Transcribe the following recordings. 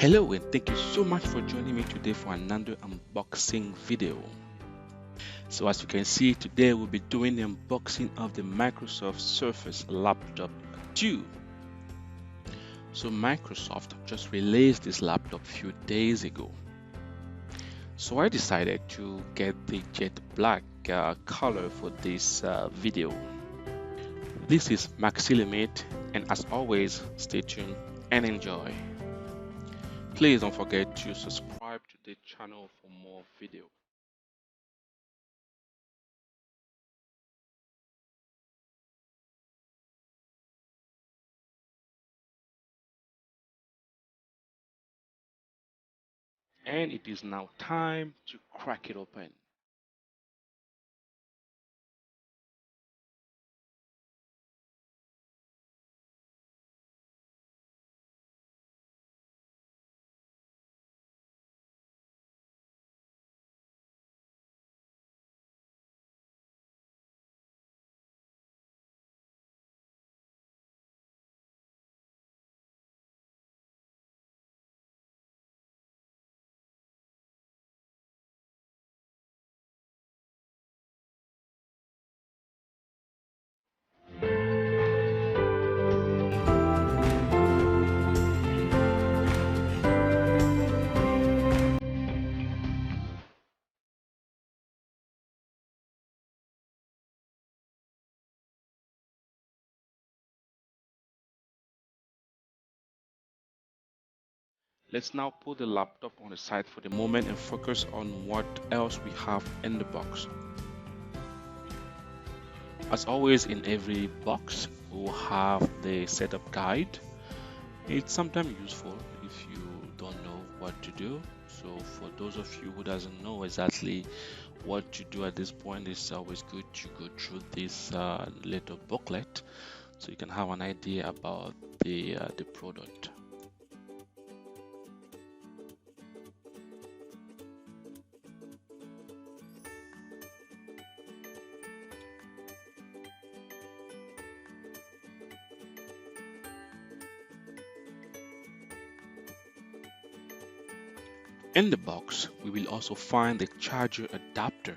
Hello and thank you so much for joining me today for another unboxing video. So as you can see, today we'll be doing the unboxing of the Microsoft Surface Laptop 2. So Microsoft just released this laptop a few days ago. So I decided to get the jet black color for this video. This is Maxilimate, and as always, stay tuned and enjoy. Please don't forget to subscribe to the channel for more videos. And it is now time to crack it open. Let's now put the laptop on the side for the moment and focus on what else we have in the box. As always, in every box, we'll have the setup guide. It's sometimes useful if you don't know what to do. So for those of you who doesn't know exactly what to do at this point, it's always good to go through this little booklet so you can have an idea about the product. In the box, we will also find the charger adapter.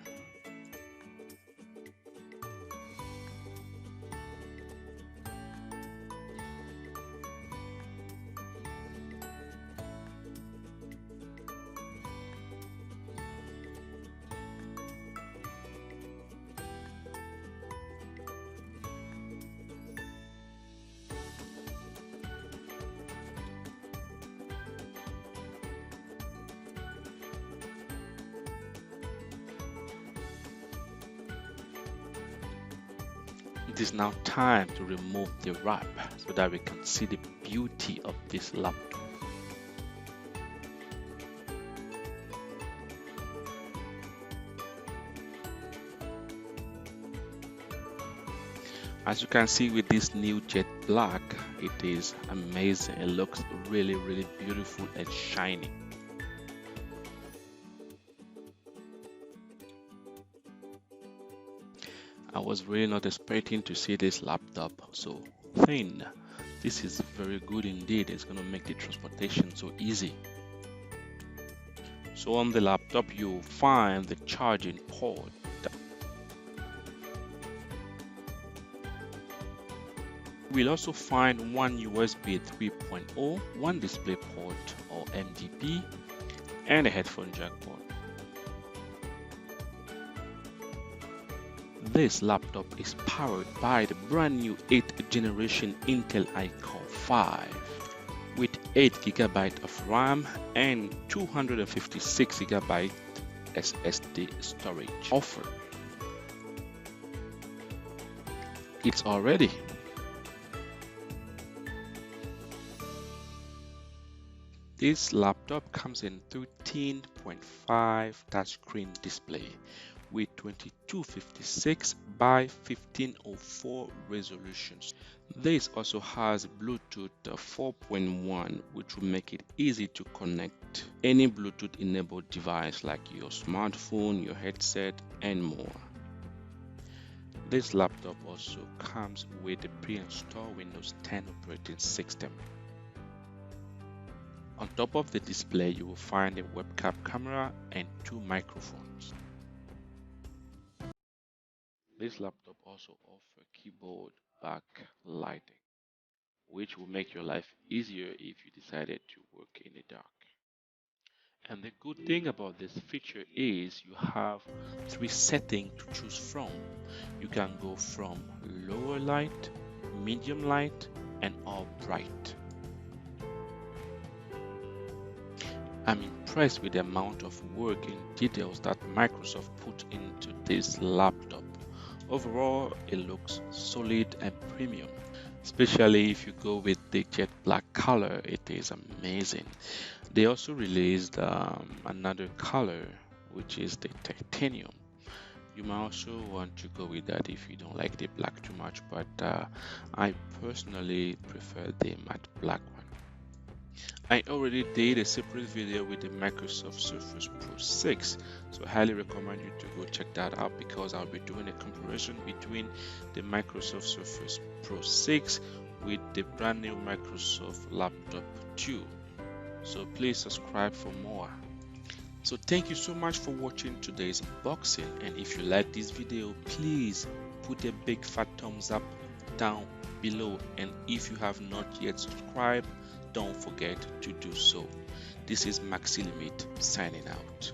It is now time to remove the wrap so that we can see the beauty of this laptop. As you can see with this new jet black, it is amazing. It looks really beautiful and shiny. I was really not expecting to see this laptop so thin. This is very good indeed. It's going to make the transportation so easy. So on the laptop, you'll find the charging port. We'll also find one USB 3.0, one display port or MDP, and a headphone jack port. This laptop is powered by the brand new 8th generation Intel iCore 5 with 8GB of RAM and 256GB SSD storage offered. It's all ready. This laptop comes in 13.5 touchscreen display with 2256 by 1504 resolutions. This also has Bluetooth 4.1, which will make it easy to connect any Bluetooth enabled device like your smartphone, your headset, and more. This laptop also comes with a pre-installed Windows 10 operating system. On top of the display, you will find a webcam camera and 2 microphones. This laptop also offers keyboard backlighting, which will make your life easier if you decided to work in the dark. And the good thing about this feature is you have 3 settings to choose from. You can go from lower light, medium light, and all bright. I'm impressed with the amount of work and details that Microsoft put into this laptop. Overall, it looks solid and premium. Especially if you go with the jet black color, it is amazing. They also released another color, which is the titanium. You might also want to go with that if you don't like the black too much, but I personally prefer the matte black one. I already did a separate video with the Microsoft Surface Pro 6, so I highly recommend you to go check that out because I'll be doing a comparison between the Microsoft Surface Pro 6 with the brand new Microsoft Laptop 2. So please subscribe for more. So thank you so much for watching today's unboxing, and if you like this video, please put a big fat thumbs up down below, and if you have not yet subscribed, don't forget to do so. This is Maxi Limit signing out.